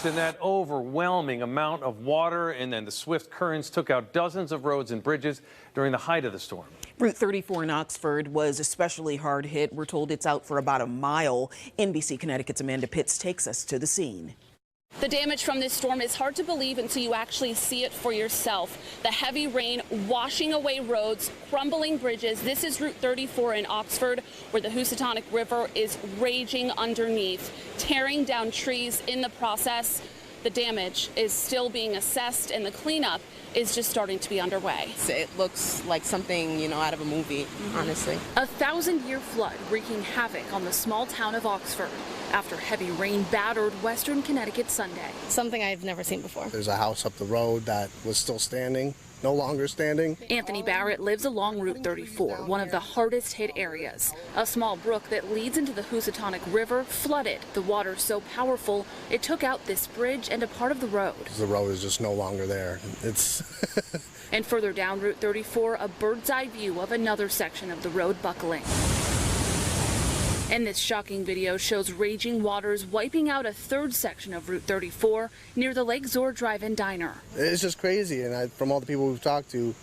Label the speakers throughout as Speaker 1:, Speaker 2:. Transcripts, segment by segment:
Speaker 1: And that overwhelming amount of water and then the swift currents took out dozens of roads and bridges during the height of the storm.
Speaker 2: Route 34 in Oxford was especially hard hit. We're told it's out for about a mile. NBC Connecticut's Amanda Pitts takes us to the scene.
Speaker 3: The damage from this storm is hard to believe until you actually see it for yourself. The heavy rain washing away roads, crumbling bridges. This is Route 34 in Oxford, where the Housatonic River is raging underneath, tearing down trees in the process. The damage is still being assessed, and the cleanup is just starting to be underway.
Speaker 4: It looks like something, out of a movie, honestly.
Speaker 3: A 1,000-year flood wreaking havoc on the small town of Oxford after heavy rain battered western Connecticut Sunday.
Speaker 5: Something I've never seen before.
Speaker 6: There's a house up the road that was still standing, no longer standing.
Speaker 3: Anthony Barrett lives along Route 34, one of the hardest hit areas. A small brook that leads into the Housatonic River flooded. The water so powerful, it took out this bridge and a part of the road.
Speaker 6: The road is just no longer there. It's
Speaker 3: And further down Route 34, a bird's eye view of another section of the road buckling. And this shocking video shows raging waters wiping out a third section of Route 34 near the Lake Zor Drive-In Diner.
Speaker 6: It's just crazy, and from all the people we've talked to,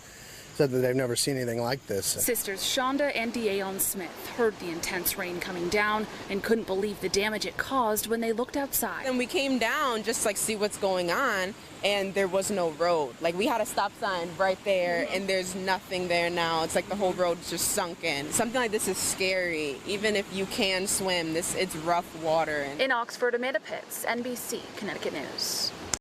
Speaker 6: said that they've never seen anything like this.
Speaker 3: Sisters Shonda and Deayon Smith heard the intense rain coming down and couldn't believe the damage it caused when they looked outside.
Speaker 4: And we came down just see what's going on, and there was no road. We had a stop sign right there, and there's nothing there now. It's like the whole road's just sunk in. Something like this is scary. Even if you can swim, it's rough water.
Speaker 3: In Oxford, Amanda Pitts, NBC Connecticut News.